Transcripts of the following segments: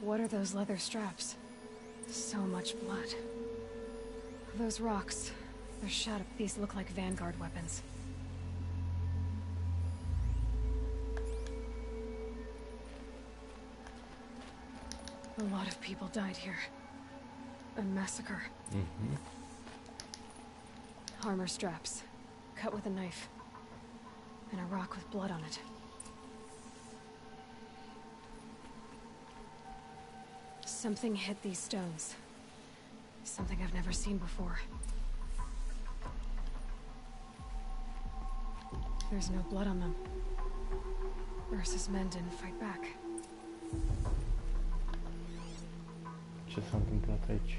What are those leather straps? So much blood. Those rocks, they're shot up. These look like Vanguard weapons. A lot of people died here. A massacre. Armor straps, cut with a knife. And a rock with blood on it. Something hit these stones. Something I've never seen before. There's no blood on them. Ursa's men didn't fight back. Ce s-a întâmplat aici?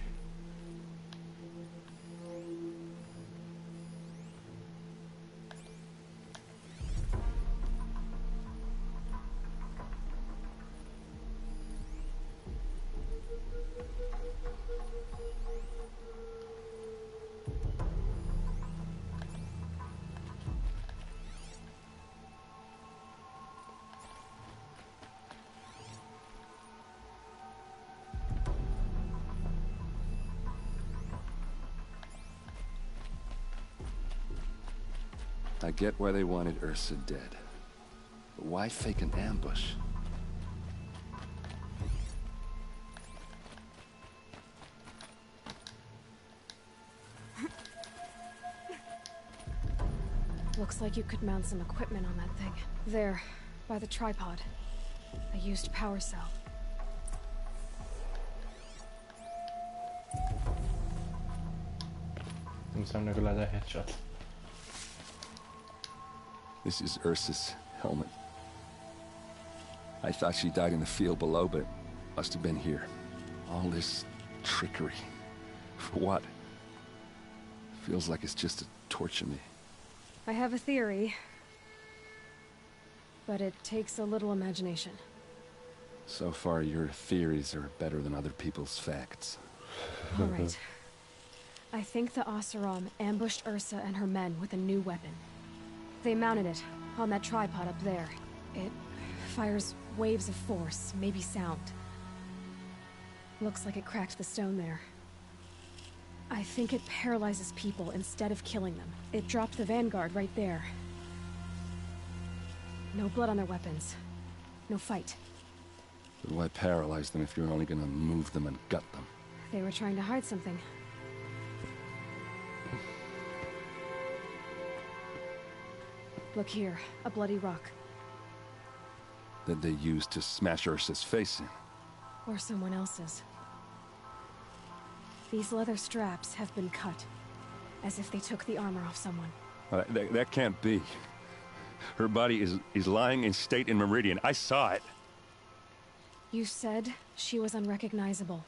I get why they wanted Ursa dead. But why fake an ambush? Looks like you could mount some equipment on that thing. There, by the tripod. A used power cell. Înseamnă că l-a dat headshot. This is Ursa's helmet. I thought she died in the field below, but it must have been here. All this trickery. For what? Feels like it's just to torture me. I have a theory. But it takes a little imagination. So far, your theories are better than other people's facts. All right. I think the Oseram ambushed Ursa and her men with a new weapon. They mounted it on that tripod up there. It fires waves of force, maybe sound. Looks like it cracked the stone there. I think it paralyzes people instead of killing them. It dropped the Vanguard right there. No blood on their weapons. No fight. But why paralyze them if you're only gonna move them and gut them? They were trying to hide something. Look here, a bloody rock. That they used to smash Ursa's face in. Or someone else's. These leather straps have been cut, as if they took the armor off someone. That can't be. Her body is lying in state in Meridian. I saw it. You said she was unrecognizable.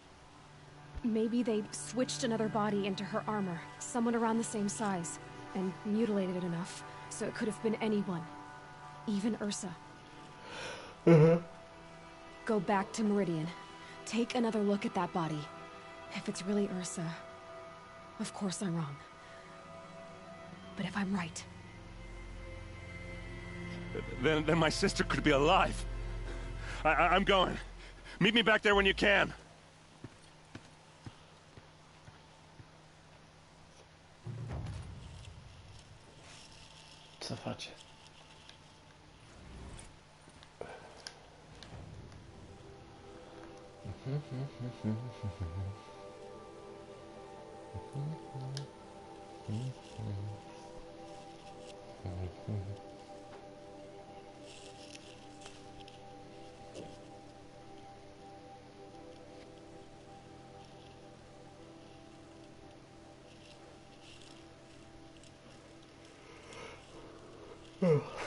Maybe they switched another body into her armor, someone around the same size, and mutilated it enough, so it could have been anyone. Even Ursa. Go back to Meridian. Take another look at that body. If it's really Ursa, of course I'm wrong. But if I'm right... Then my sister could be alive. I'm going. Meet me back there when you can. Co face?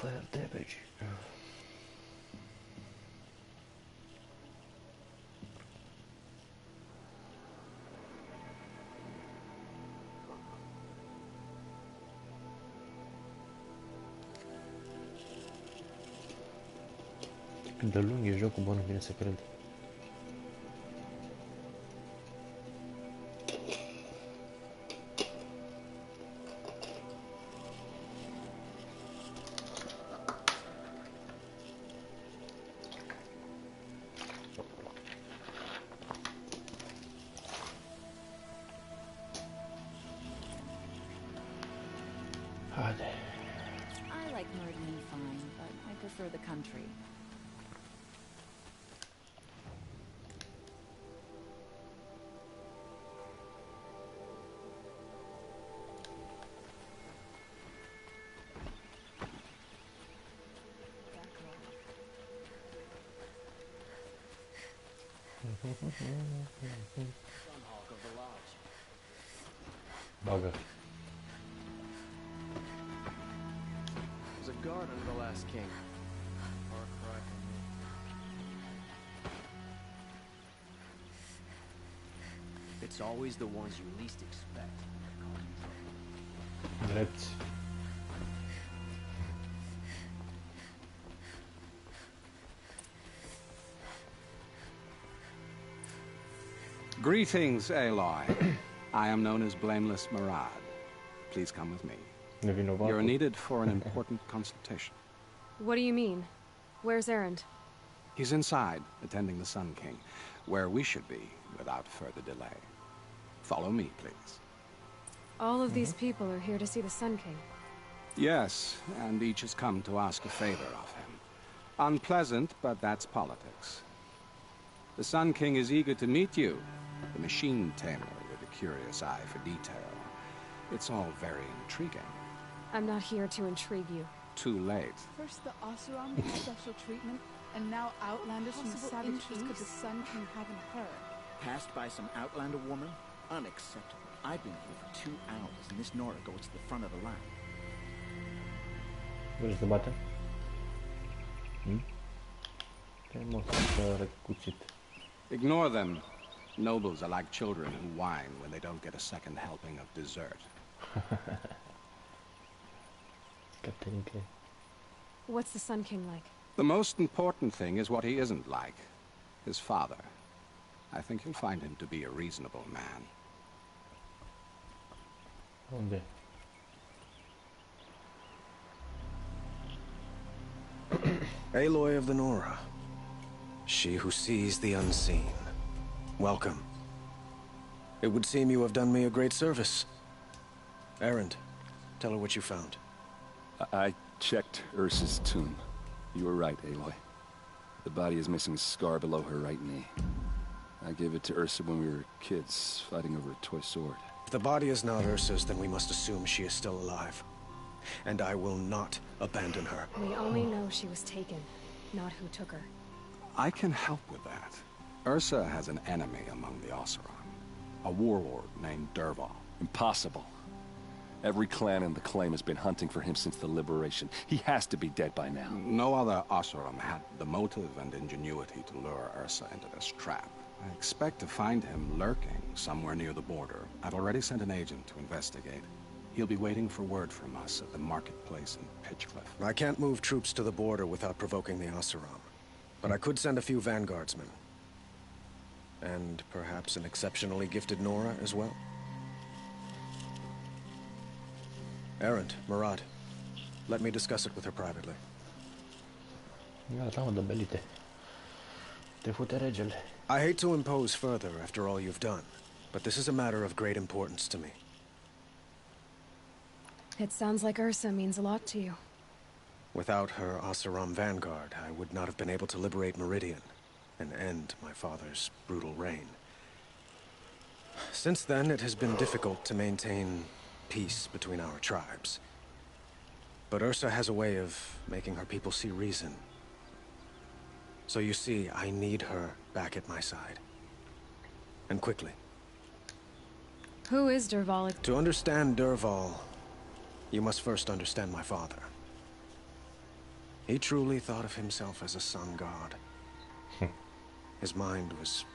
Fire damage. Cât de lung e jocul, bă, nu vine să cred. country. Bugger. Was a guard under the last king. Far cry from me. It's always the ones you least expect that cause you trouble. Drept. Greetings, Aloy. I am known as Blameless Murad. Please come with me. You're needed for an important consultation. What do you mean? Where's Erend? He's inside, attending the Sun King, where we should be without further delay. Follow me, please. All of these people are here to see the Sun King. Yes, and each has come to ask a favor of him. Unpleasant, but that's politics. The Sun King is eager to meet you, the machine tamer with a curious eye for detail. It's all very intriguing. I'm not here to intrigue you. Too late. First the Oseram with special treatment, and now Outlanders from the Savage East could the Sun King haven't heard. Passed by some Outlander woman? Unacceptable. I've been here for 2 hours, and this Nora goes to the front of the line. Where's the button? Ignore them. Nobles are like children who whine when they don't get a second helping of dessert. What's the Sun King like? The most important thing is what he isn't like. His father. I think you'll find him to be a reasonable man. Unde? Aloy of the Nora. She who sees the unseen. Welcome. It would seem you have done me a great service. Erend, tell her what you found. I checked Ursa's tomb. You were right, Aloy. The body is missing a scar below her right knee. I gave it to Ursa when we were kids, fighting over a toy sword. If the body is not Ursa's, then we must assume she is still alive. And I will not abandon her. We only know she was taken, not who took her. I can help with that. Ursa has an enemy among the Oseram. A warlord named Dervahl. Impossible. Every clan in the claim has been hunting for him since the liberation. He has to be dead by now. No other Oseram had the motive and ingenuity to lure Ursa into this trap. I expect to find him lurking somewhere near the border. I've already sent an agent to investigate. He'll be waiting for word from us at the marketplace in Pitchcliff. I can't move troops to the border without provoking the Oseram. But I could send a few vanguardsmen. And perhaps an exceptionally gifted Nora as well. Erend, Murad, let me discuss it with her privately. I hate to impose further after all you've done, but this is a matter of great importance to me. It sounds like Ursa means a lot to you. Without her Oseram vanguard, I would not have been able to liberate Meridian and end my father's brutal reign. Since then, it has been difficult to maintain peace between our tribes. But Ursa has a way of making her people see reason. So you see, I need her back at my side. And quickly. Who is Dervahl? To understand Dervahl, you must first understand my father. He truly thought of himself as a sun god. His mind was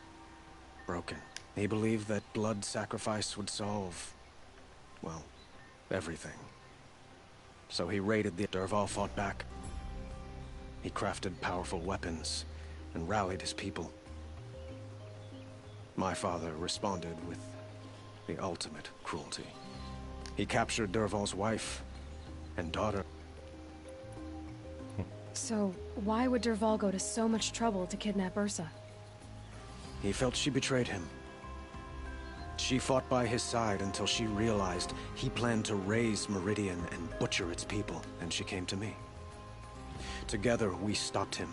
broken. He believed that blood sacrifice would solve, well, everything. So he raided the Dervahl fought back. He crafted powerful weapons and rallied his people. My father responded with the ultimate cruelty. He captured Dervahl's wife and daughter. So, why would Dervahl go to so much trouble to kidnap Ursa? He felt she betrayed him. She fought by his side until she realized he planned to raise Meridian and butcher its people, and she came to me. Together, we stopped him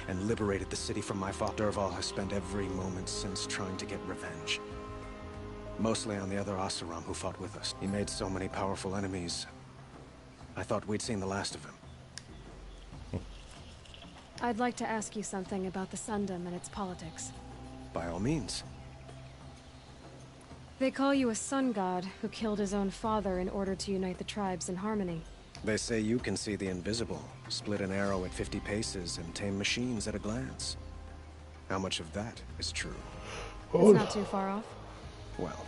and liberated the city from my father. Derval has spent every moment since trying to get revenge. Mostly on the other Oseram who fought with us. He made so many powerful enemies. I thought we'd seen the last of him. I'd like to ask you something about the Sundom and its politics. By all means. They call you a sun god who killed his own father in order to unite the tribes in harmony. They say you can see the invisible, split an arrow at 50 paces, and tame machines at a glance. How much of that is true? It's not too far off. Well,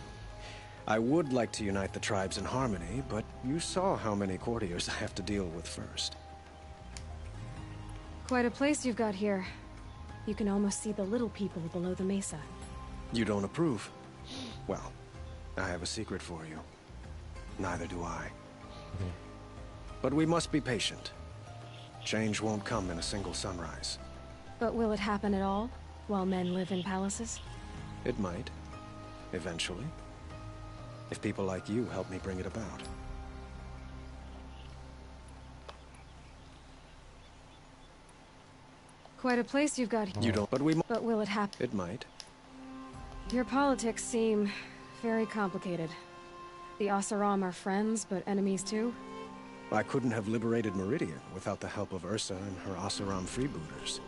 I would like to unite the tribes in harmony, but you saw how many courtiers I have to deal with first. Quite a place you've got here. You can almost see the little people below the mesa. You don't approve? Well, I have a secret for you. Neither do I. But we must be patient. Change won't come in a single sunrise. But will it happen at all, while men live in palaces? It might. Eventually. If people like you help me bring it about. Quite a place you've got here. You don't, but But will it happen? It might. Your politics seem very complicated. The Oseram are friends, but enemies too? I couldn't have liberated Meridian without the help of Ursa and her Oseram freebooters.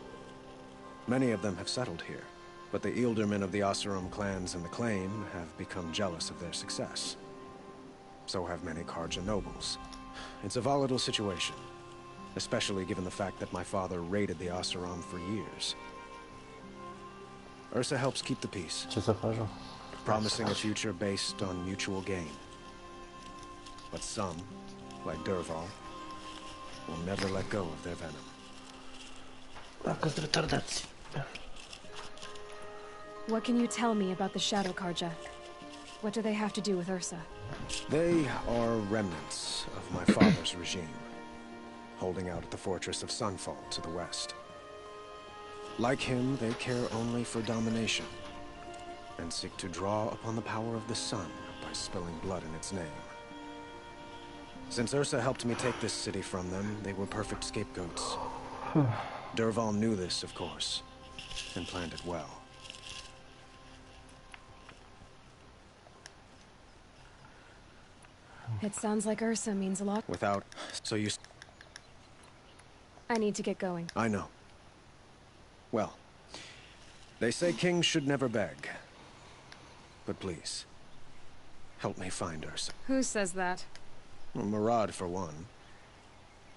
Many of them have settled here, but the Ealdormen of the Oseram clans in the Claim have become jealous of their success. So have many Karja nobles. It's a volatile situation, especially given the fact that my father raided the Oseram for years. Ursa helps keep the peace, Ce să faci, mă? promising a future based on mutual gain. But some, like Derval, will never let go of their venom. Dacă-s retardați. What can you tell me about the Shadow Karja? What do they have to do with Ursa? They are remnants of my father's regime, holding out at the fortress of Sunfall to the west. Like him, they care only for domination, and seek to draw upon the power of the sun by spilling blood in its name. Since Ursa helped me take this city from them, they were perfect scapegoats. Derval knew this, of course, and planned it well. It sounds like Ursa means a lot. Without... So you... I need to get going. I know. Well, they say kings should never beg. But please, help me find Ursa. Who says that? Well, Murad, for one.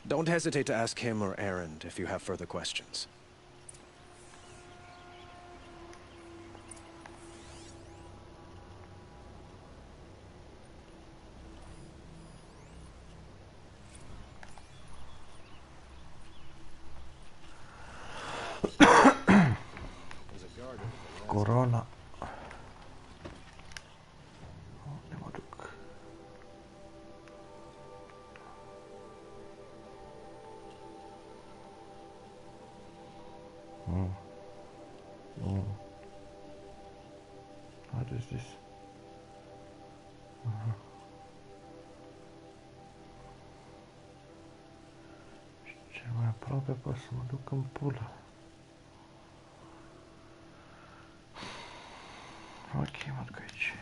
Don't hesitate to ask him or Erend if you have further questions. Corona. Ne mă duc. What is this? Și cel mai aproape pot să mă duc în pulă. Ok, mă duc aici.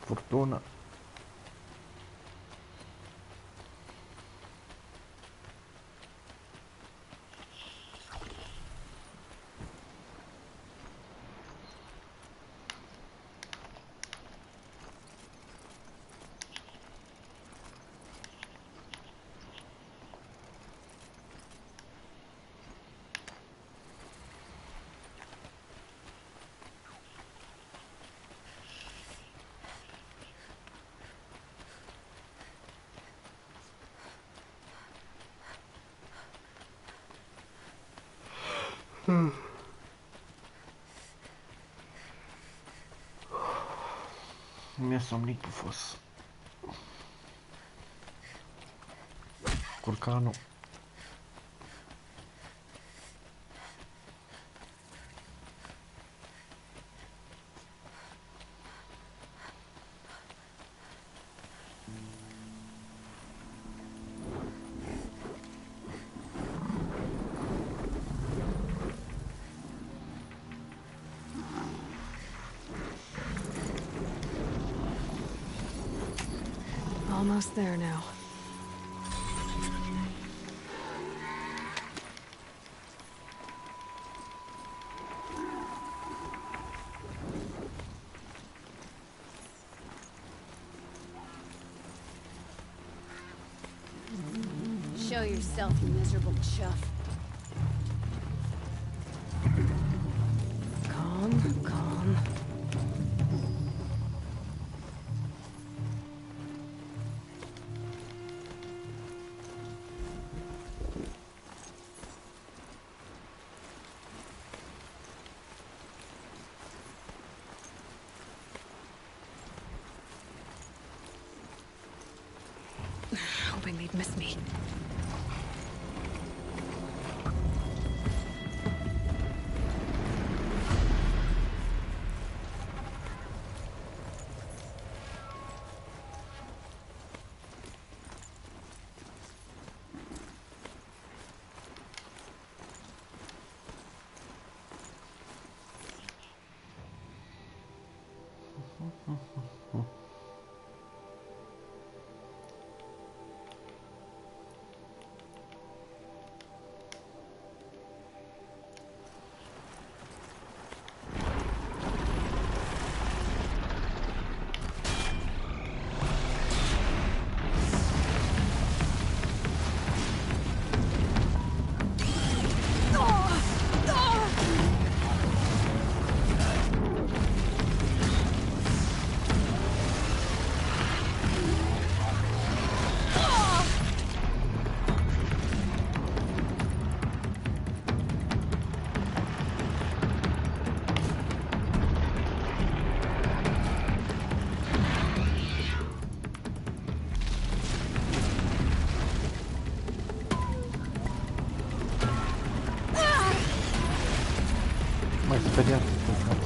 Furtună. Mi-e somnic pufos. Curcanul. Almost there now. Show yourself, you miserable chuff. Calm, calm. Hoping they'd miss me. Mai speriat să faci.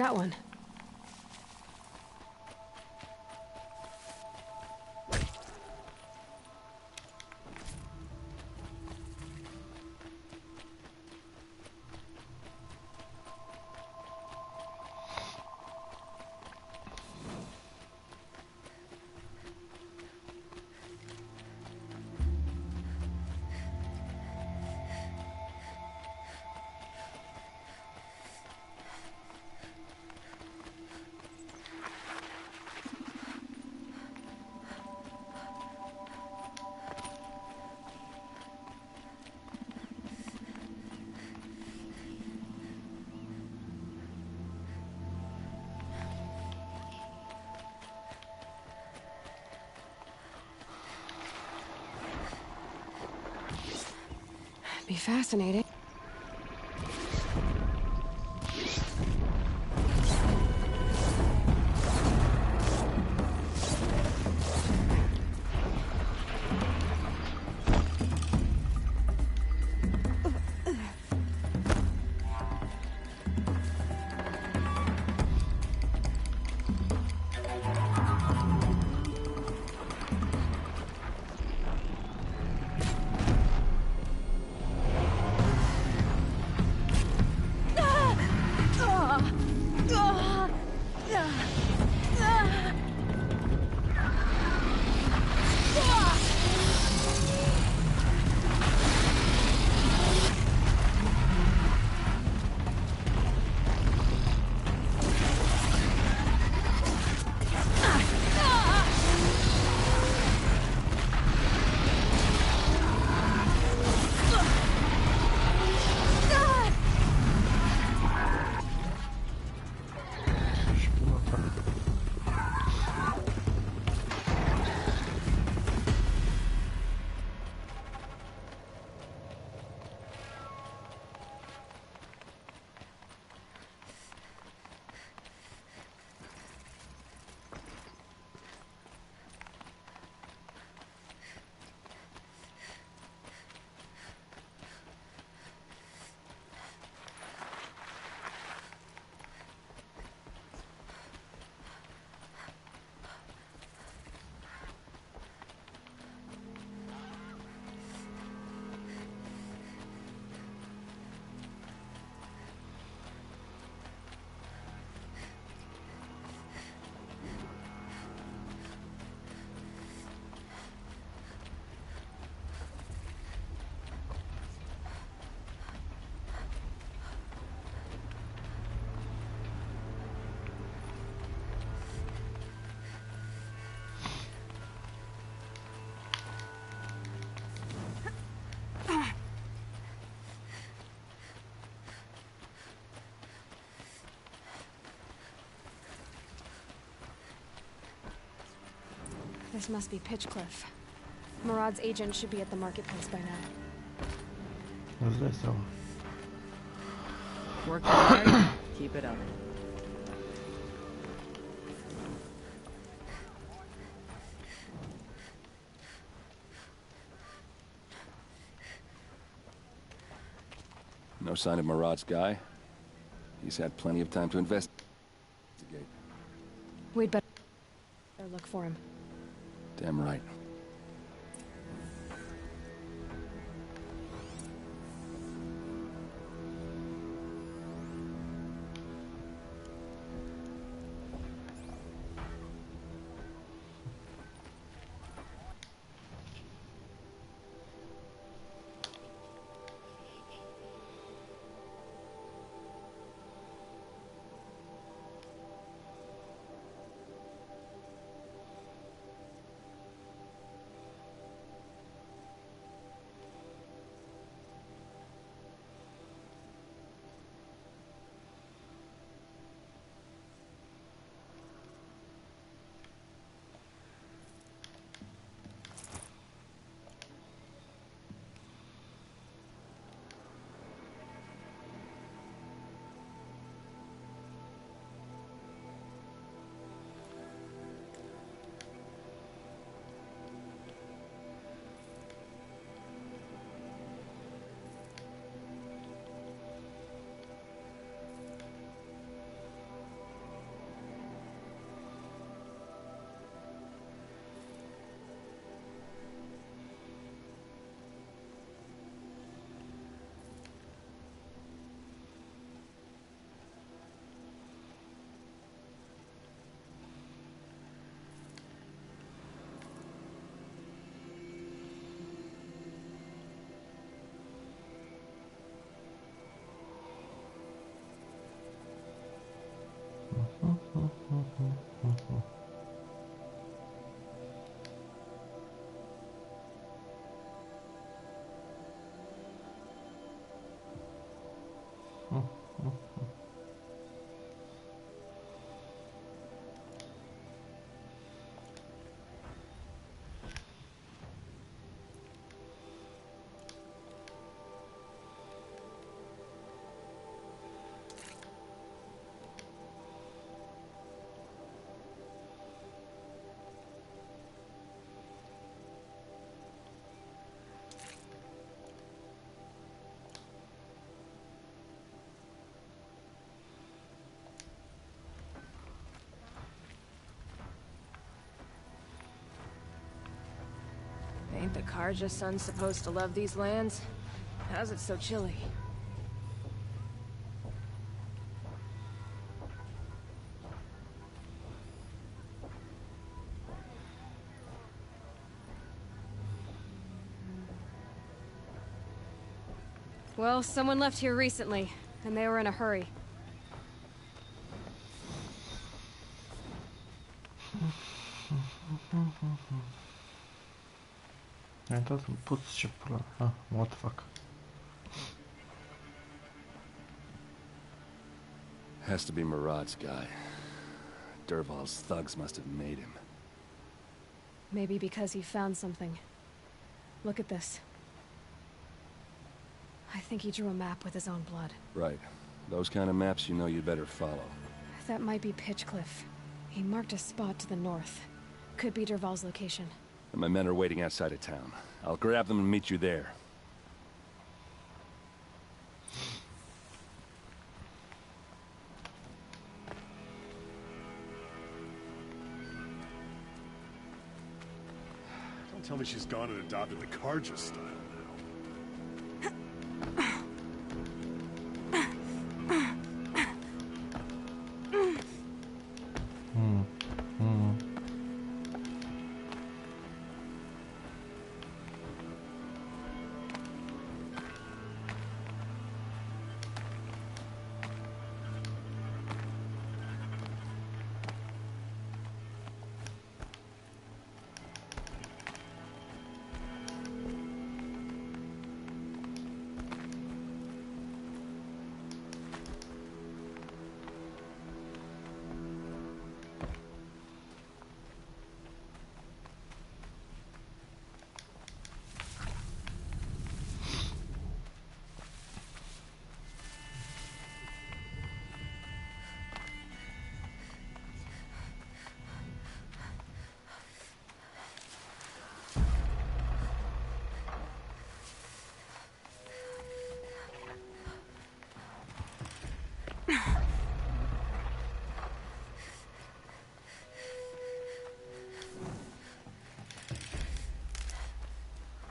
got one. Be fascinating. This must be Pitchcliff. Murad's agent should be at the marketplace by now. Здесь его. Working hard. Keep it up. No sign of Murad's guy. He's had plenty of time to investigate. We'd better look for him. Damn right. Ain't the Karja son supposed to love these lands? How's it so chilly? Well, someone left here recently, and they were in a hurry. Ja, to sam pucat će pola. What the fuck. Has to be Murad's guy. Dervahl's thugs must have made him. Maybe because he found something. Look at this. I think he drew a map with his own blood. Right. Those kind of maps you know you'd better follow. That might be Pitchcliff. He marked a spot to the north. Could be Dervahl's location. And my men are waiting outside of town. I'll grab them and meet you there. Don't tell me she's gone and adopted the Karja style now.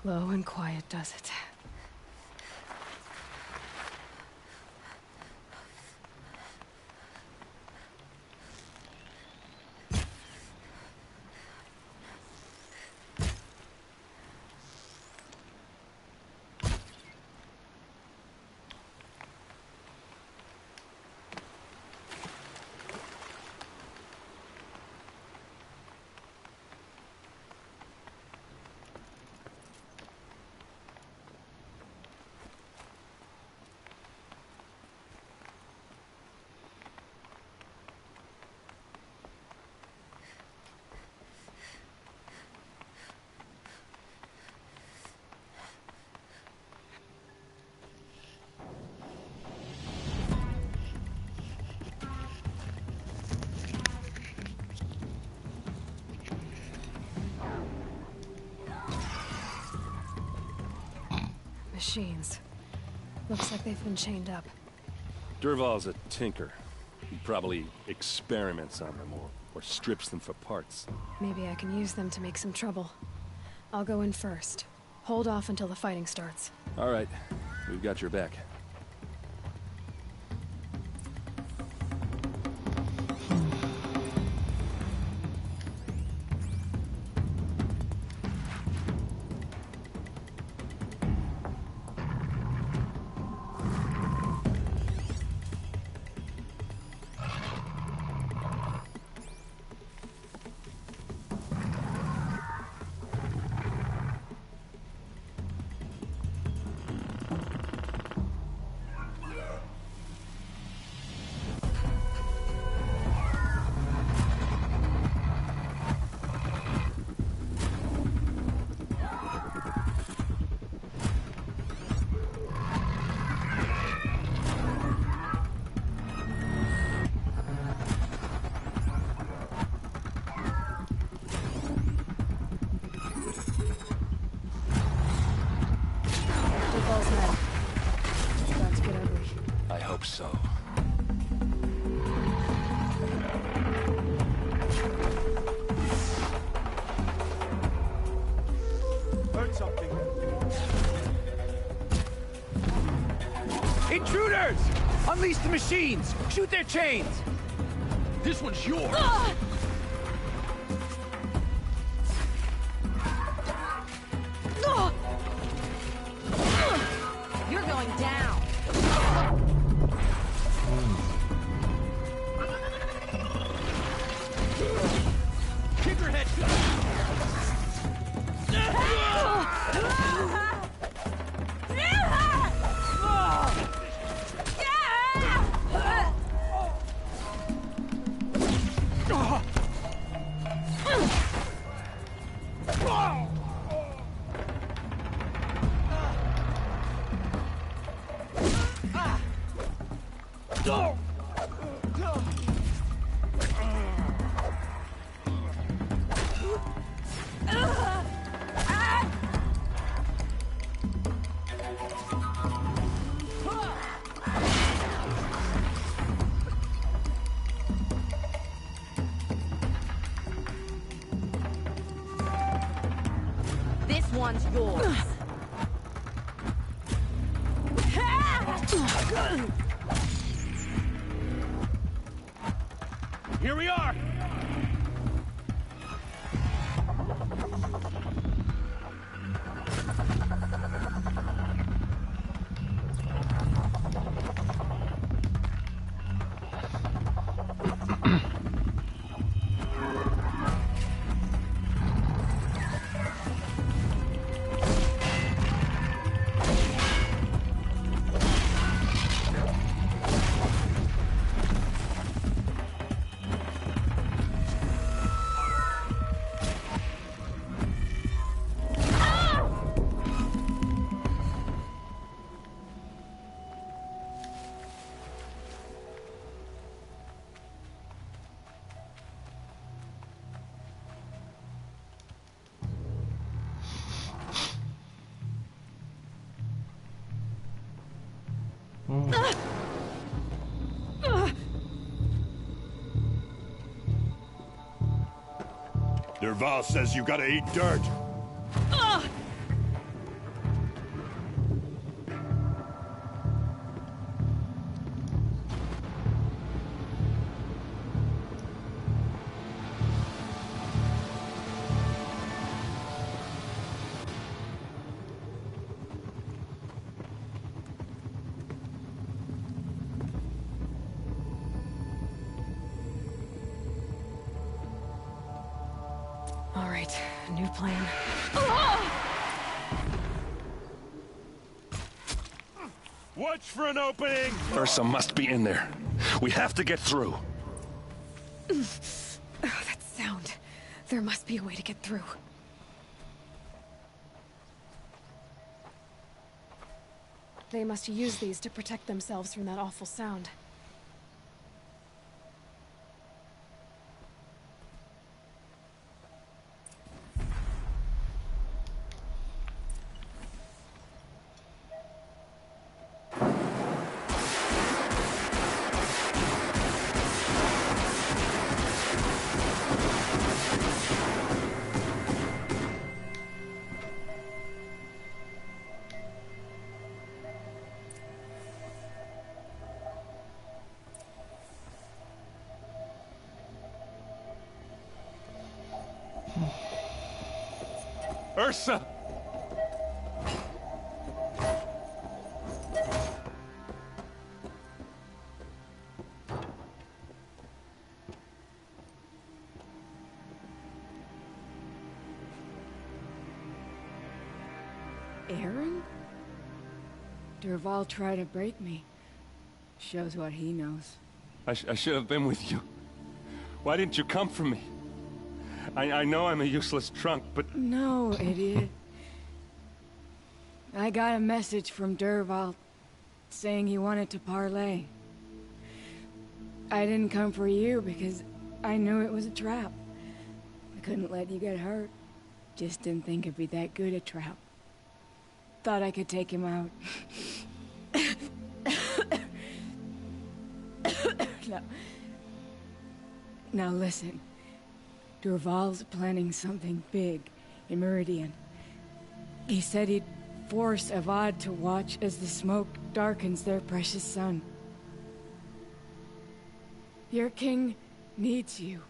Low and quiet does it. Machines. Looks like they've been chained up. Dervahl's a tinker. He probably experiments on them or strips them for parts. Maybe I can use them to make some trouble. I'll go in first. Hold off until the fighting starts. All right. We've got your back. Intruders! Unleash the machines! Shoot their chains! This one's yours! You're going down. Keep your head This one's yours. Here we are! Derval says you gotta eat dirt. All right, new plan. Watch for an opening! Ursa must be in there. We have to get through. Oh, that sound. There must be a way to get through. They must use these to protect themselves from that awful sound. Ursa! Aaron? Derval tried to break me. Shows what he knows. I should have been with you. Why didn't you come for me? I know I'm a useless trunk, but... No, idiot. I got a message from Derval saying he wanted to parlay. I didn't come for you because I knew it was a trap. I couldn't let you get hurt. Just didn't think it'd be that good a trap. Thought I could take him out. Now listen. Derval's planning something big in Meridian. He said he'd force Avad to watch as the smoke darkens their precious sun. Your king needs you.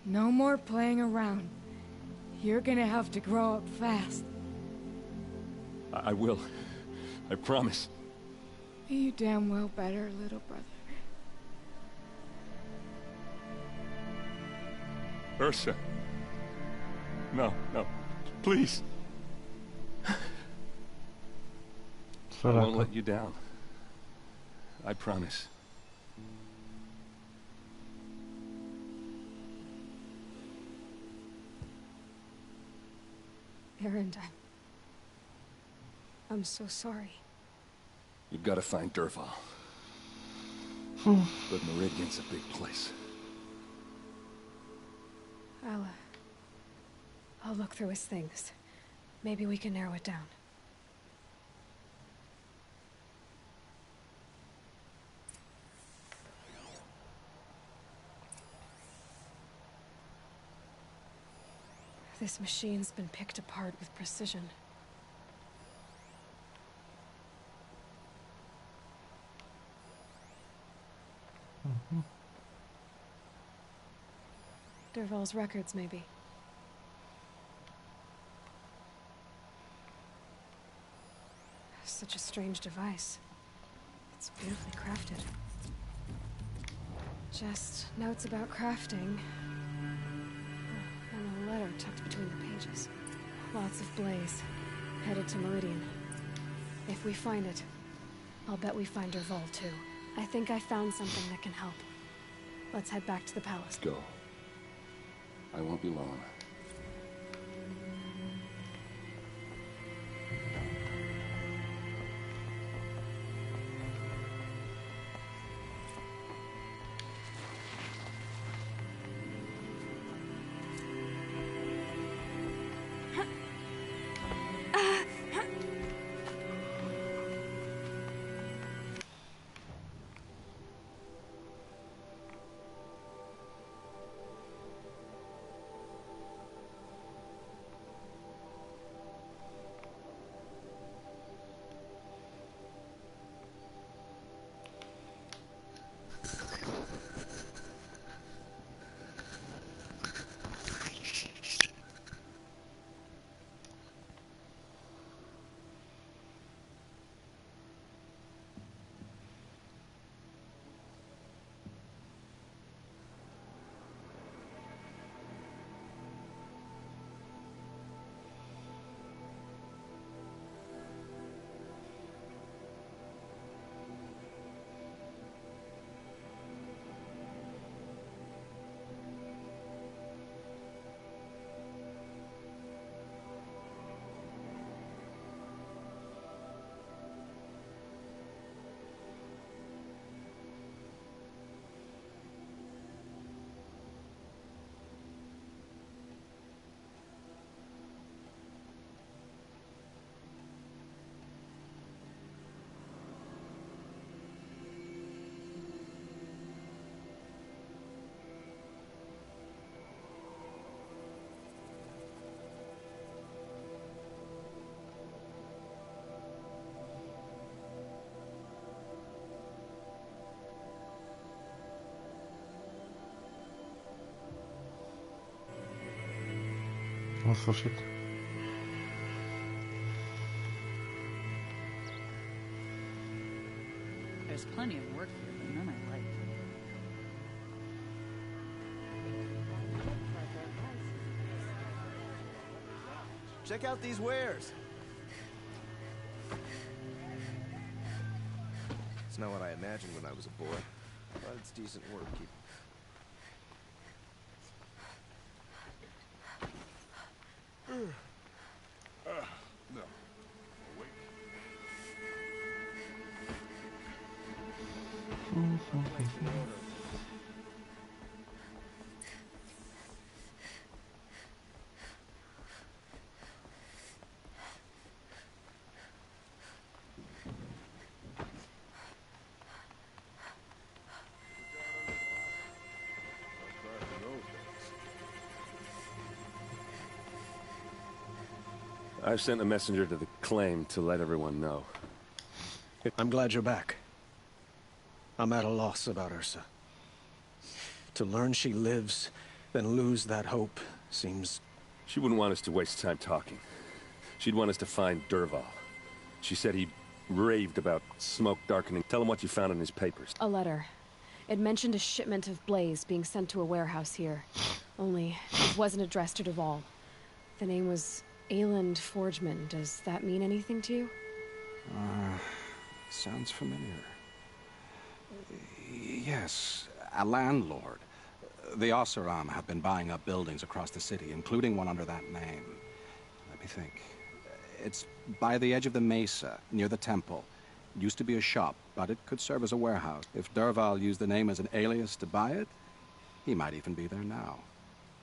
No more playing around. You're gonna have to grow up fast. I will. I promise. You damn well better, little brother. Ursa. No, no. Please. I won't let you down. I promise. Erend, I'm so sorry. You've got to find Dervahl. But Meridian's a big place. I'll look through his things. Maybe we can narrow it down. This machine's been picked apart with precision. Dervahl's records, maybe. Such a strange device. It's beautifully crafted. Just notes about crafting. And a letter tucked between the pages. Lots of blaze. Headed to Meridian. If we find it, I'll bet we find Dervahl too. I think I found something that can help. Let's head back to the palace. Go. I won't be long. În sfârșit. There's plenty of work here, but none I like. Check out these wares. It's not what I imagined when I was a boy, but it's decent work. No. Wait. I've sent a messenger to the claim to let everyone know. I'm glad you're back. I'm at a loss about Ursa. To learn she lives, then lose that hope, seems... She wouldn't want us to waste time talking. She'd want us to find Dervahl. She said he raved about smoke darkening. Tell him what you found in his papers. A letter. It mentioned a shipment of blaze being sent to a warehouse here. Only, it wasn't addressed to Dervahl. The name was Ayland Forgeman. Does that mean anything to you? Sounds familiar. Yes, a landlord. The Oseram have been buying up buildings across the city, including one under that name. Let me think. It's by the edge of the mesa, near the temple. It used to be a shop, but it could serve as a warehouse. If Dervahl used the name as an alias to buy it, he might even be there now.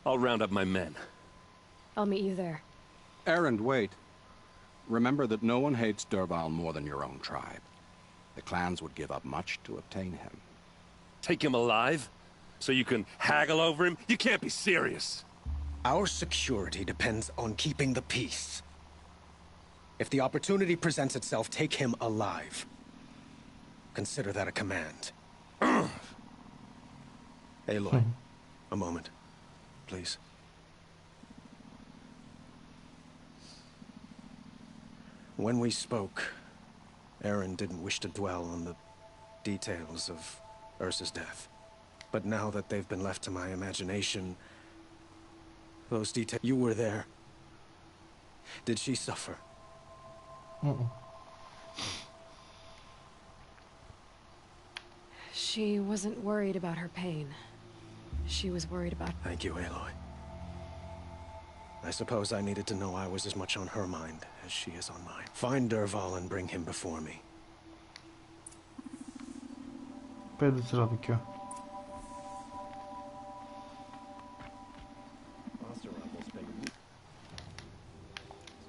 I'll round up my men. I'll meet you there. Erend, wait. Remember that no one hates Dervahl more than your own tribe. The clans would give up much to obtain him. Take him alive? So you can haggle over him? You can't be serious. Our security depends on keeping the peace. If the opportunity presents itself, take him alive. Consider that a command. Aloy, a moment, please. When we spoke, Erend didn't wish to dwell on the details of Ursa's death. But now that they've been left to my imagination, those details... You were there. Did she suffer? She wasn't worried about her pain. She was worried about... Thank you, Aloy. I suppose I needed to know I was as much on her mind as she is on mine. Find Dervahl and bring him before me. Пойду sıradaki o.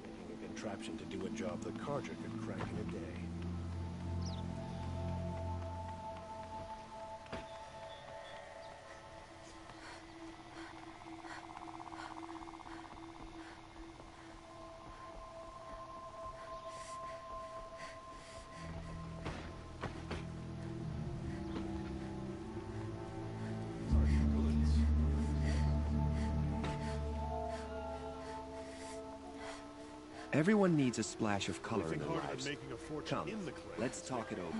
Making a contraption to do a job the Carter could crack in a day. Everyone needs a splash of color in their harder than lives. making a fortune Come, in the clans. let's talk it over.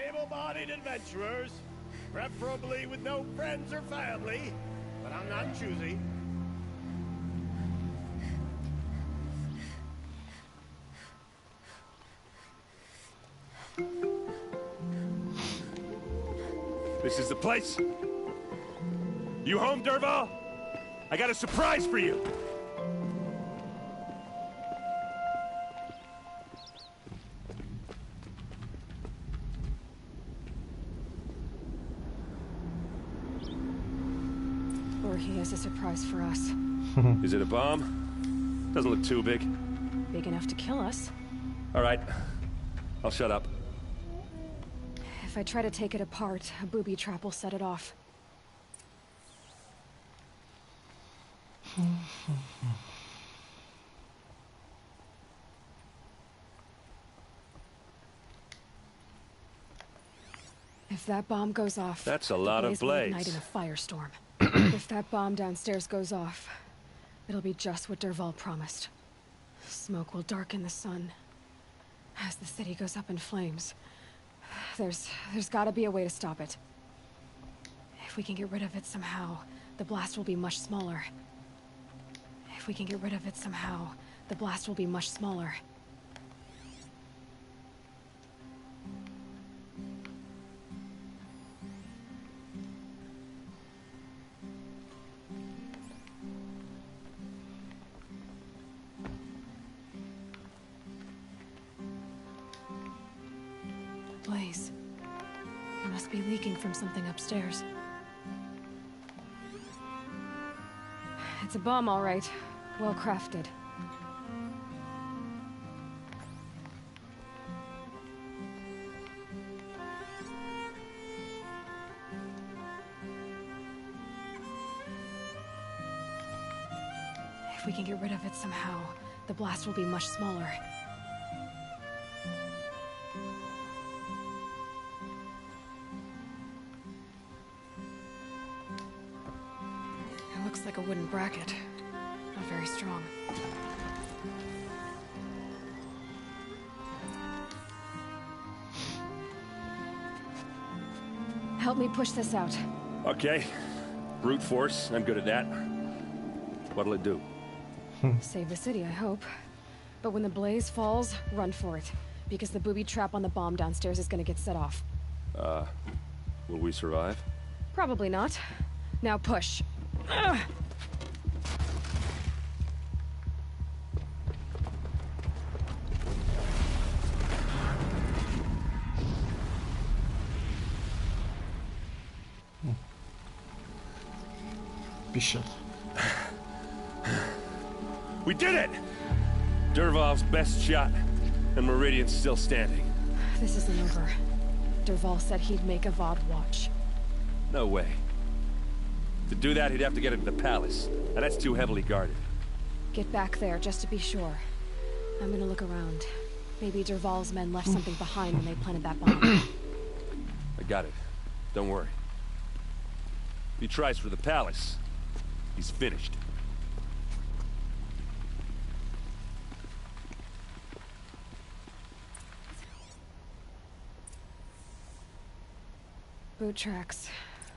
Able-bodied adventurers, preferably with no friends or family, but I'm not choosy. This is the place? You home, Dervahl? I got a surprise for you. Or he has a surprise for us. Is it a bomb? Doesn't look too big. Big enough to kill us. All right. I'll shut up. If I try to take it apart, a booby trap will set it off. If that bomb goes off... That's a lot of will ignite blaze. in a firestorm. If that bomb downstairs goes off, it'll be just what Dervahl promised. Smoke will darken the sun. As the city goes up in flames, there's gotta be a way to stop it. If we can get rid of it somehow, the blast will be much smaller. If we can get rid of it somehow, the blast will be much smaller. Blaze. It must be leaking from something upstairs. It's a bomb, all right. Well crafted. we can get rid of it somehow, the blast will be much smaller. It looks like a wooden bracket. Not very strong. Help me push this out. Okay. Brute force, I'm good at that. What'll it do? Save the city, I hope. But when the blaze falls, run for it. Because the booby trap on the bomb downstairs is gonna get set off. Will we survive? Probably not. Now push. Ugh. Pisze. We did it! Dervahl's best shot, and Meridian's still standing. This isn't over. Dervahl said he'd make a VOD watch. No way. To do that, he'd have to get into the palace, and that's too heavily guarded. Get back there, just to be sure. I'm gonna look around. Maybe Dervahl's men left something behind when they planted that bomb. I got it. Don't worry. If he tries for the palace, he's finished. Boot tracks,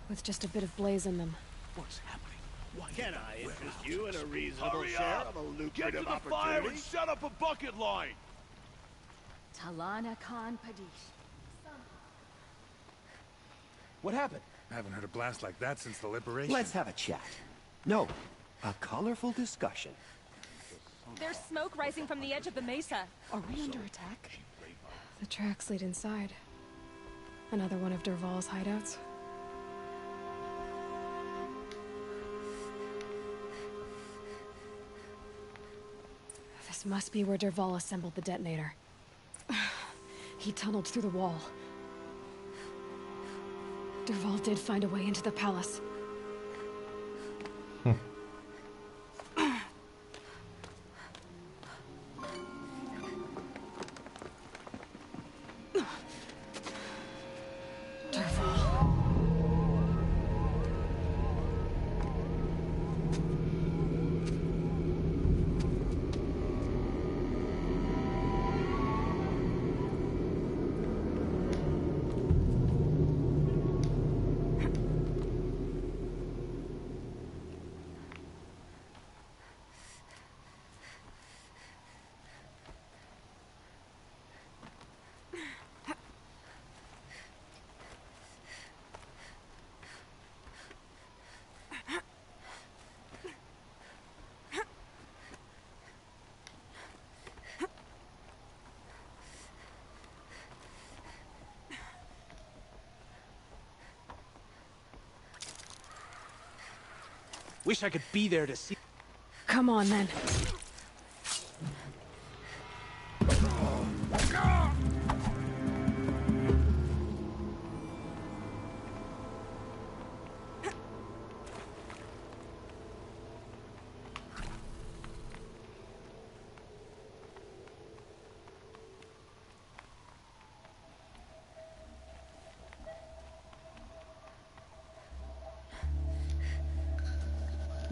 with just a bit of blaze in them. What's happening? Can I interest you in a reasonable Hurry share up! of a Get lucrative to the fire opportunity? and set up a bucket line! Talana Khan Padish. What happened? I haven't heard a blast like that since the liberation. Let's have a chat. No, a colorful discussion. There's smoke rising from the edge of the mesa. Are we under attack? The tracks lead inside. Another one of Dervahl's hideouts. This must be where Dervahl assembled the detonator. He tunneled through the wall. Dervahl did find a way into the palace. Wish I could be there to see. Come on, then.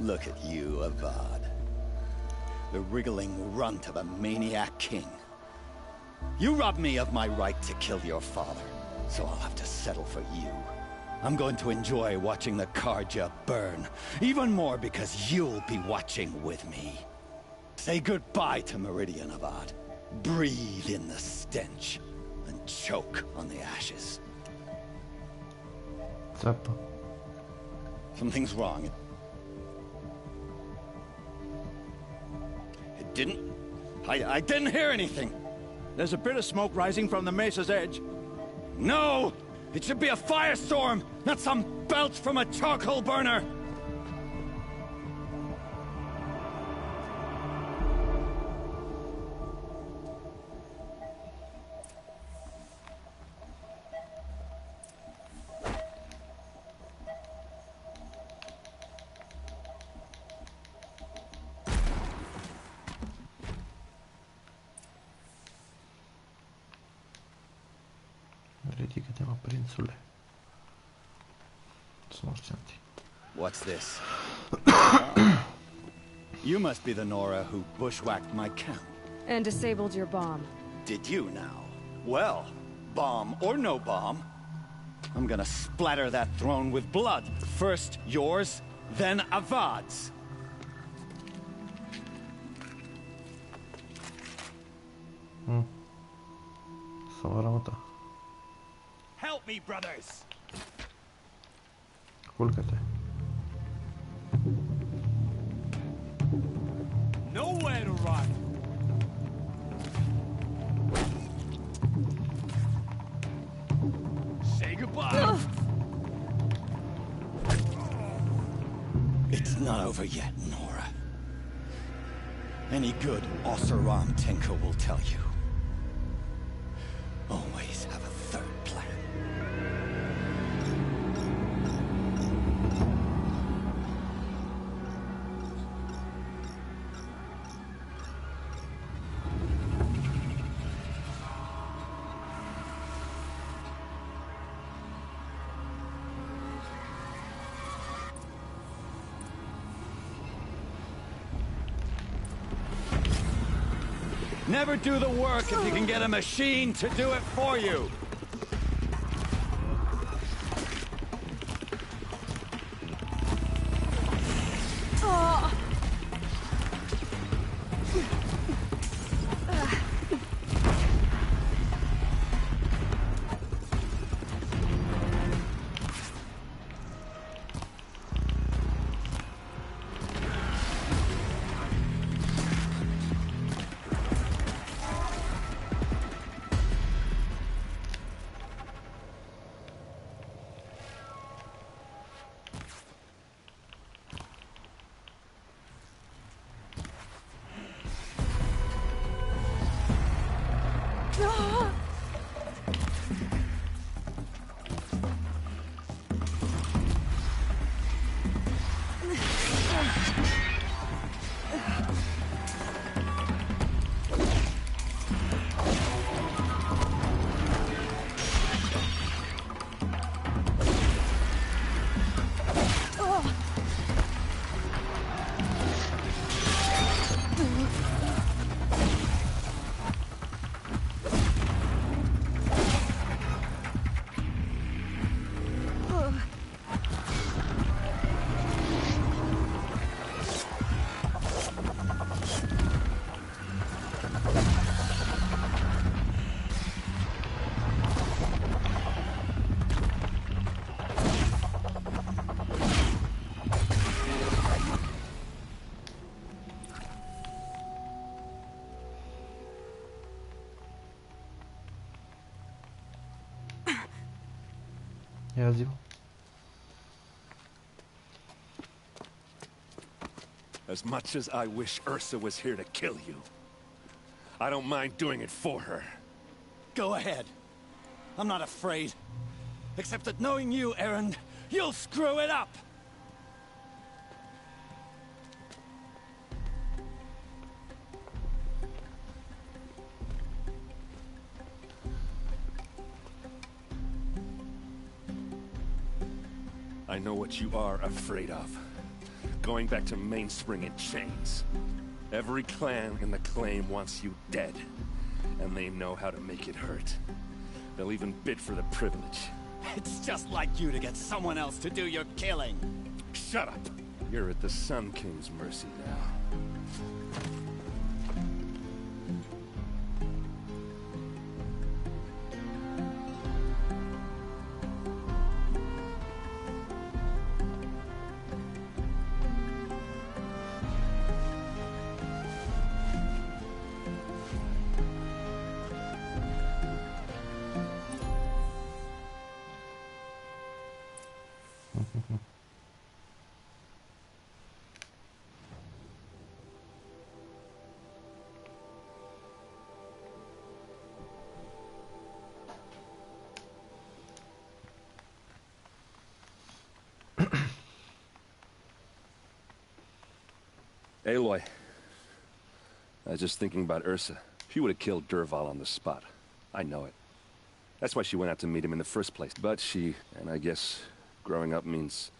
Look at you, Avad. The wriggling runt of a maniac king. You robbed me of my right to kill your father, so I'll have to settle for you. I'm going to enjoy watching the Karja burn, even more because you'll be watching with me. Say goodbye to Meridian, Avad. Breathe in the stench, and choke on the ashes. Zappa. Something's wrong. I didn't hear anything. There's a bit of smoke rising from the mesa's edge. No! It should be a firestorm, not some belch from a charcoal burner! politică tema prințule. What's this? You must be the Nora who bushwhacked my camp. And disabled your bomb. Did you now? Well, bomb or no bomb, I'm gonna splatter that throne with blood. First yours, then Avad's. Help me, brothers! Culcă-te. Nowhere to run! Say goodbye! It's not over yet, Nora. Any good Oseram tinker will tell you. Always have a third plan. Never do the work if you can get a machine to do it for you. Ia zi. As much as I wish Ursa was here to kill you, I don't mind doing it for her. Go ahead. I'm not afraid. Except that knowing you, Erend, you'll screw it up! I know what you are afraid of. Going back to Mainspring in chains. Every clan in the claim wants you dead. And they know how to make it hurt. They'll even bid for the privilege. It's just like you to get someone else to do your killing. Shut up! You're at the Sun King's mercy now. Aloy, I was just thinking about Ursa. She would have killed Dervahl on the spot. I know it. That's why she went out to meet him in the first place. But and I guess growing up means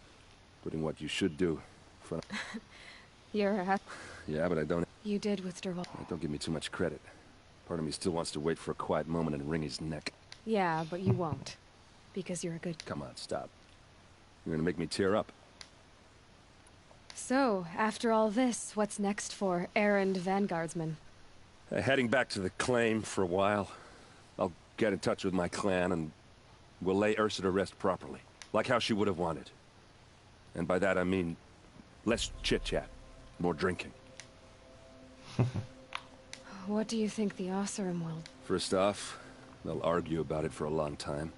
putting what you should do in front of... You're a... Yeah, but I don't... You did with Derval. Don't give me too much credit. Part of me still wants to wait for a quiet moment and wring his neck. Yeah, but you won't. Because you're a good... Come on, stop. You're gonna make me tear up. So, after all this, what's next for errand vanguardsman? Heading back to the claim for a while. I'll get in touch with my clan and we'll lay Ursa to rest properly. Like how she would have wanted. And by that I mean less chit-chat, more drinking. What do you think the Osseram will... First off, they'll argue about it for a long time.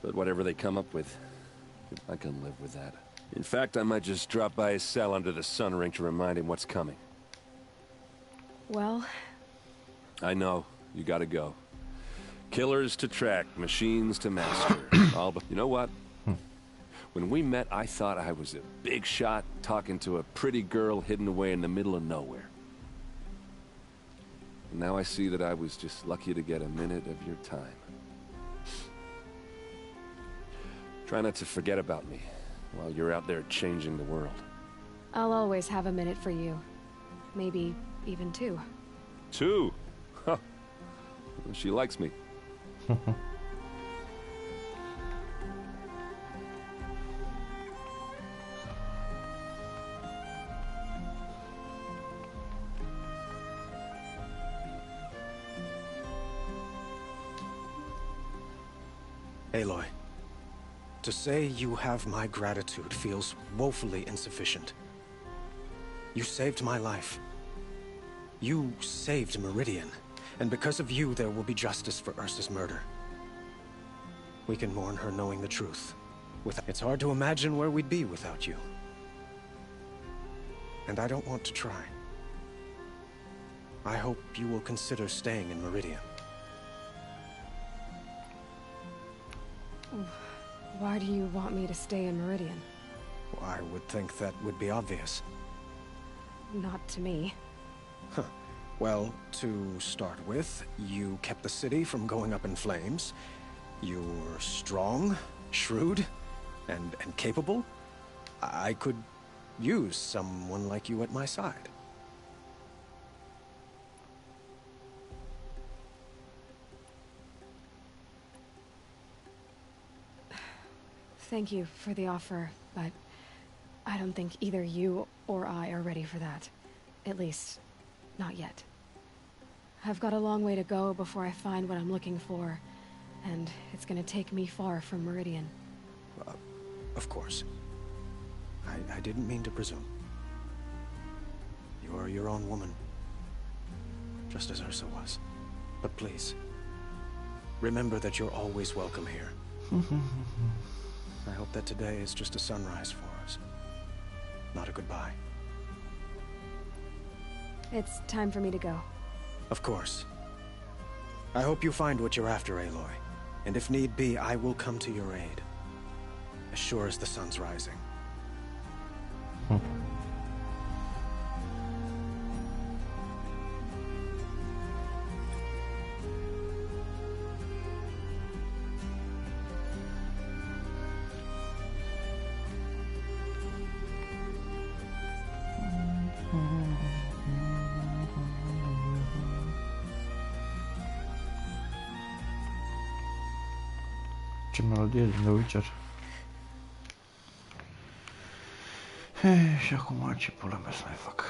But whatever they come up with, I can live with that. In fact, I might just drop by his cell under the sun ring to remind him what's coming. Well... I know. You gotta go. Killers to track, machines to master. All but... You know what? When we met, I thought I was a big shot talking to a pretty girl hidden away in the middle of nowhere. And now I see that I was just lucky to get a minute of your time. Try not to forget about me while you're out there changing the world. I'll always have a minute for you. Maybe even 2. 2? Huh. She likes me. Aloy, to say you have my gratitude feels woefully insufficient. You saved my life. You saved Meridian, and because of you there will be justice for Ursa's murder. We can mourn her knowing the truth. It's hard to imagine where we'd be without you. And I don't want to try. I hope you will consider staying in Meridian. Why do you want me to stay in Meridian? I would think that would be obvious. Not to me. Huh. Well, to start with, you kept the city from going up in flames. You're strong, shrewd, and capable. I could use someone like you at my side. Thank you for the offer, but I don't think either you or I are ready for that. At least, not yet. I've got a long way to go before I find what I'm looking for, and it's gonna take me far from Meridian. Of course. I didn't mean to presume. You are your own woman, just as Ursa was. But please, remember that you're always welcome here. I hope that today is just a sunrise for us, not a goodbye. It's time for me to go. Of course. I hope you find what you're after, Aloy. And if need be, I will come to your aid. As sure as the sun's rising. Ce melodie din The Witcher. Și acum ce pula mea să mai fac?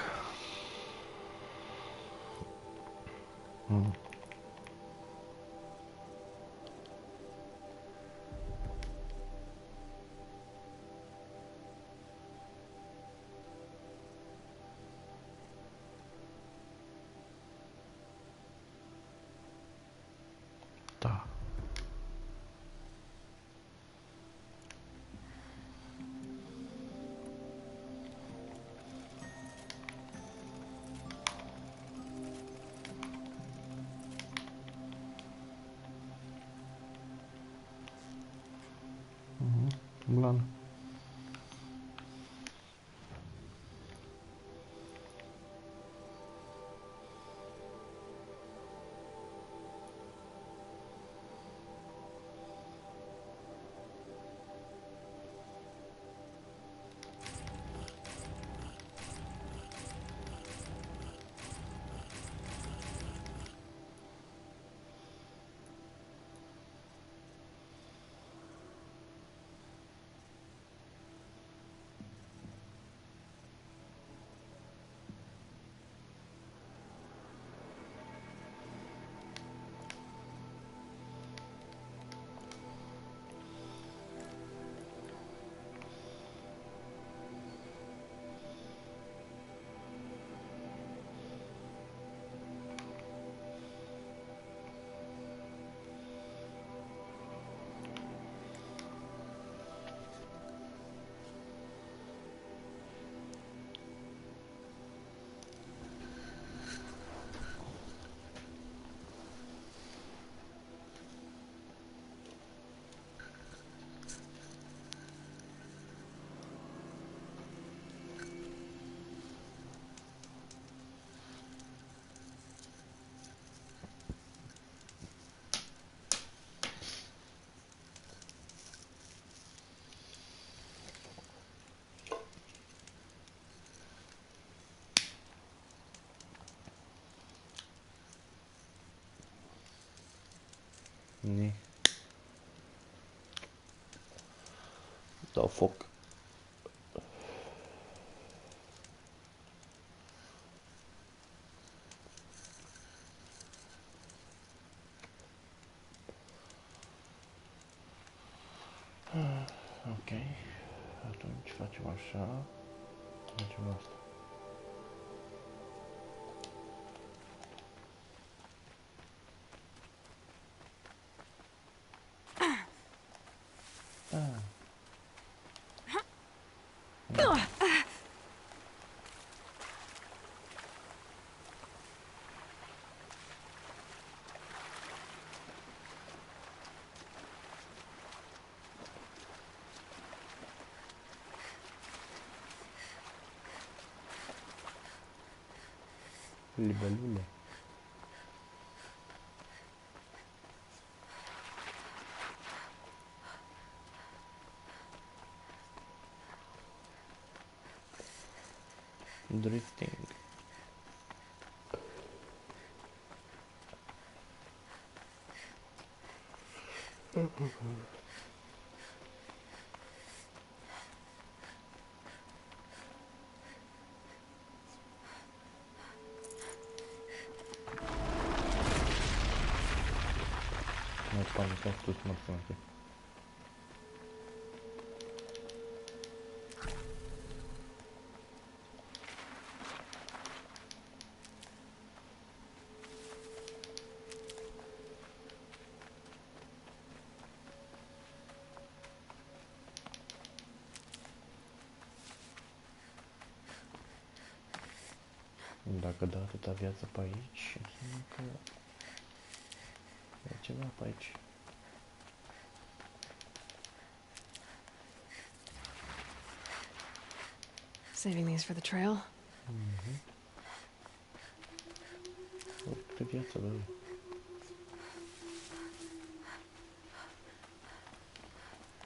Da. Blan. Nee. Dau foc. Ok. Atunci facem așa. Facem asta. Libelule. Drifting. Mai panicat tot mărțunate. Dacă dă atâta viață pe aici, înseamnă că e ceva pe aici. Saving these for the trail? Câte viață, bă.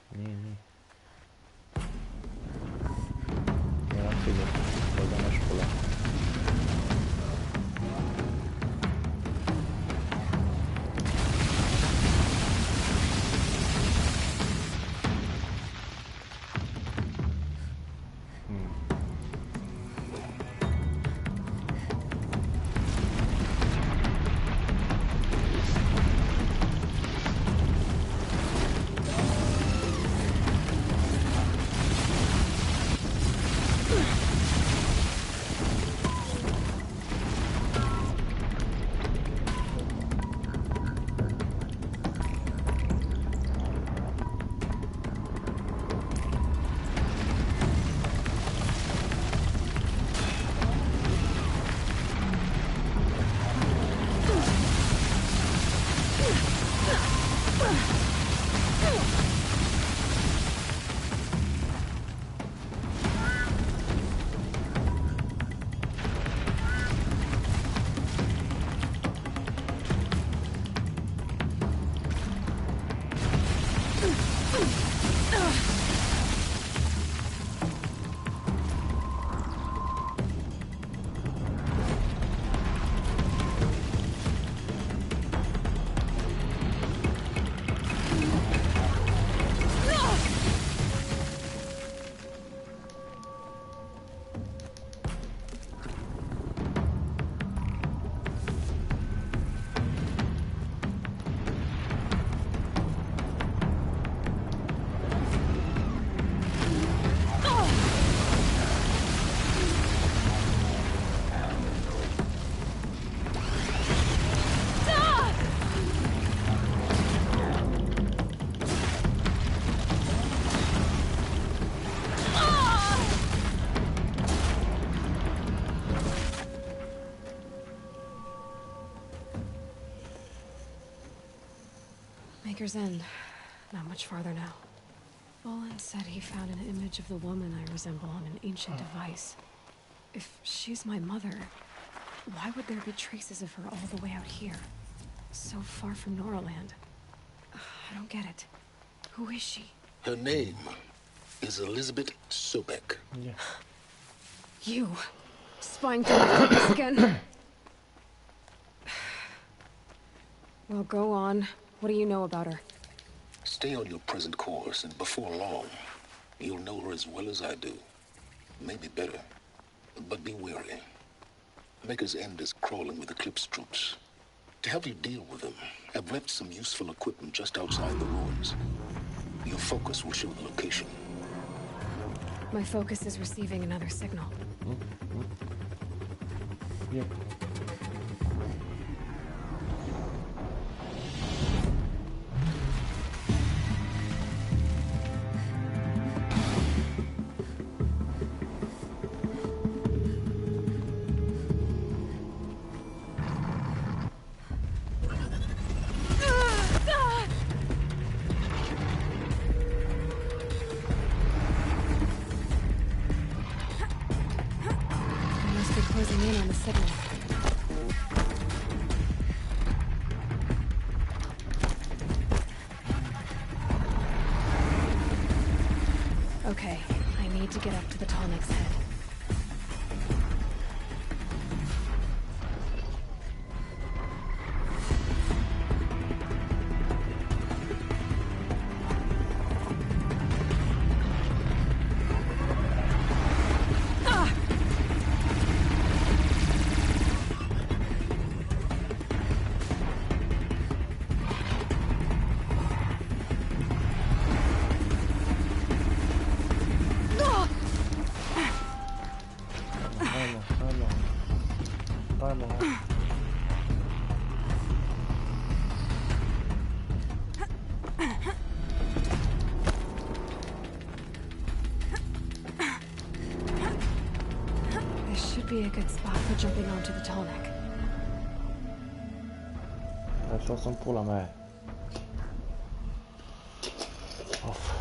Nie. Eram sigur. Băgam și pe ăla. Maker's End. Not much farther now. Bolin said he found an image of the woman I resemble on an ancient device. If she's my mother, why would there be traces of her all the way out here? So far from Noraland. I don't get it. Who is she? Her name is Elizabeth Sobek. Yeah. You. Spying through my face again. Well, go on. What do you know about her? Stay on your present course, and before long, you'll know her as well as I do. Maybe better. But be wary. Maker's End is crawling with Eclipse troops. To help you deal with them, I've left some useful equipment just outside the ruins. Your focus will show the location. My focus is receiving another signal. Yep. Closing in on the signal. Okay, I need to get up to the Tallneck's head. Be a good spot for jumping onto the Tallneck. Așa sunt pula mea. Of.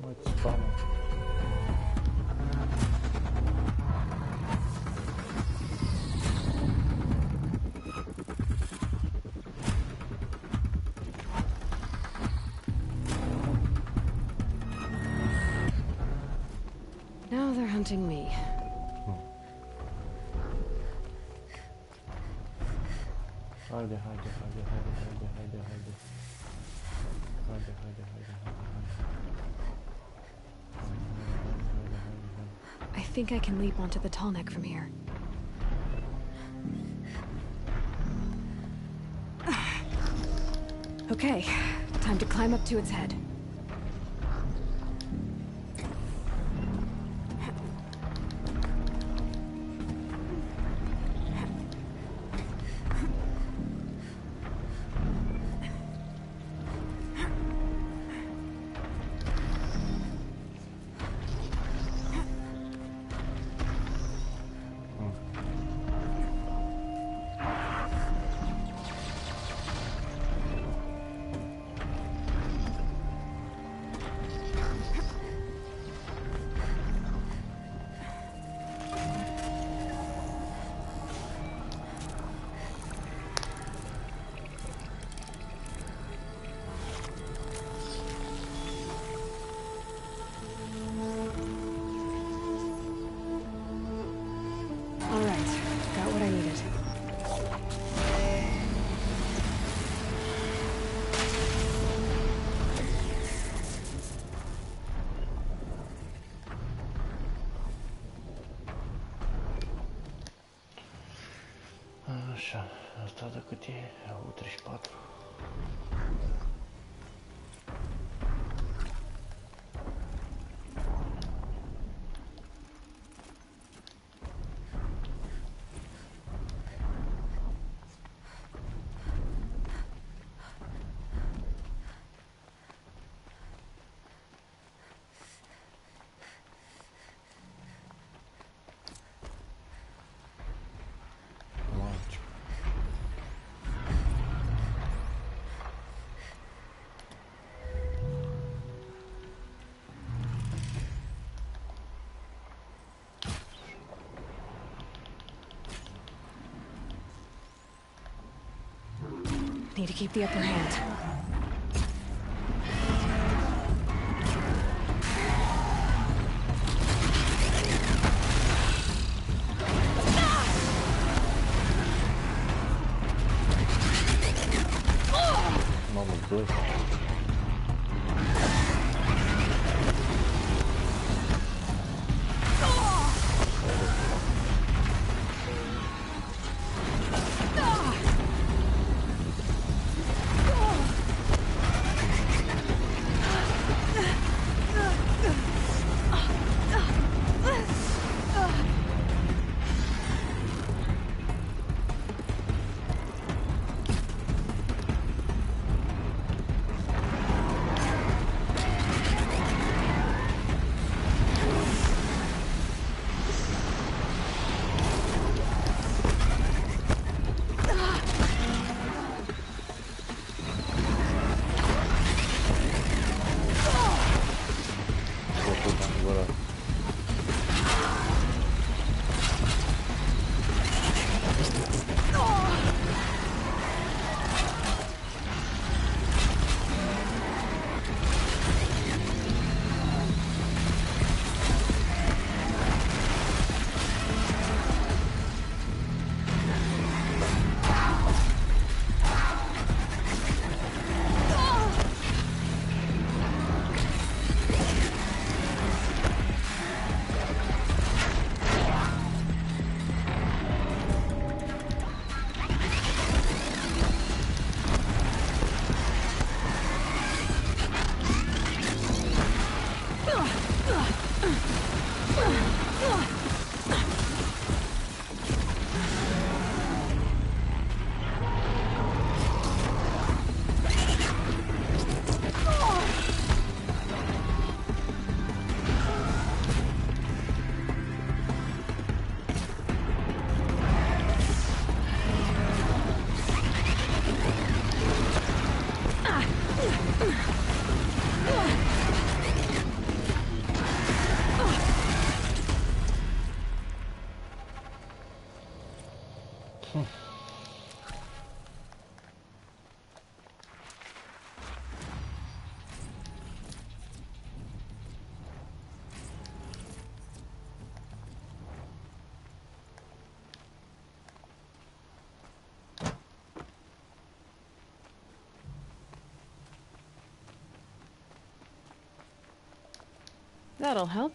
Mă-ți spamă. Now they're hunting me. Haide. I think I can leap onto the Tallneck from here. Okay, time to climb up to its head. Așa, asta de cât e? U34. Need to keep the upper hand. Cool. That'll help.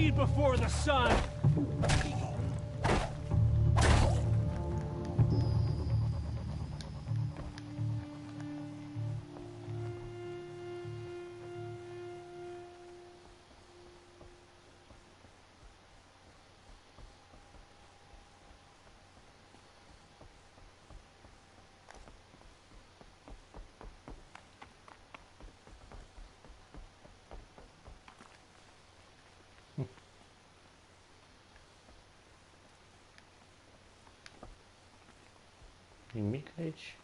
Speed before the sun! Nimic aici.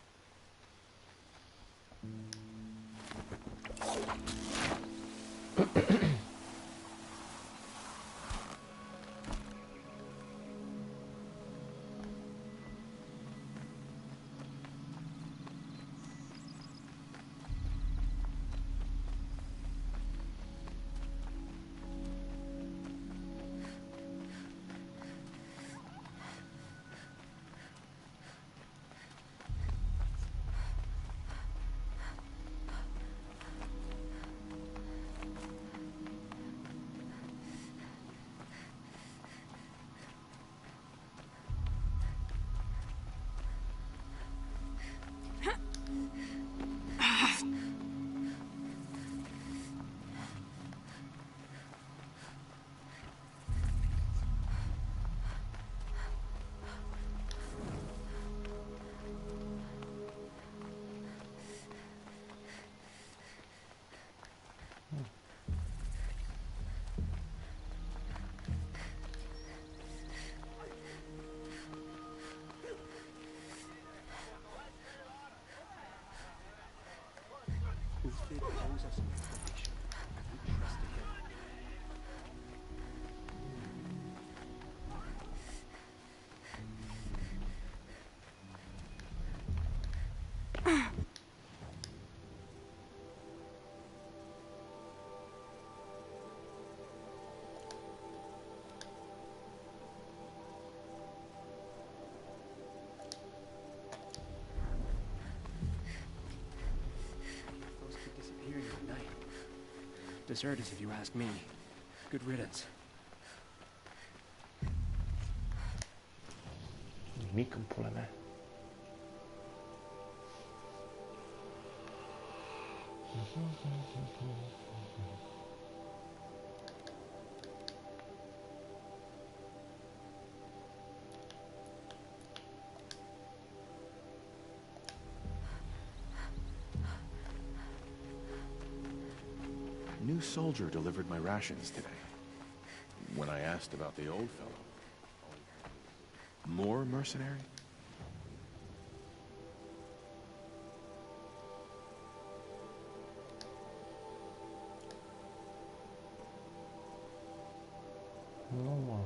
Ulfrid owes us information. We trusted him. Those keep disappearing at night. Deserters, if you ask me. Good riddance. Nimic în pula mea. New soldier delivered my rations today. When I asked about the old fellow. More mercenary? Nu mă.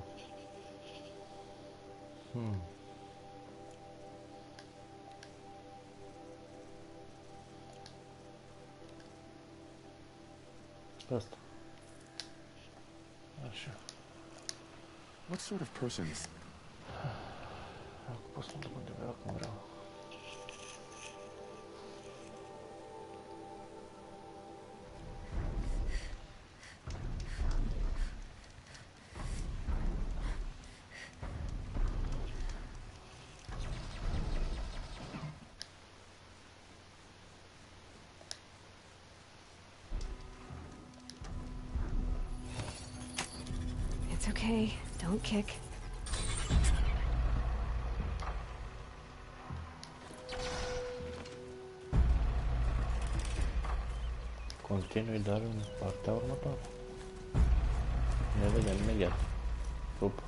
Asta. Așa. What sort of persons? Acum pot să mă duc undeva cum vreau. It's okay. Don't kick. Continui doar în partea următoare. Ne vedem imediat. Pup.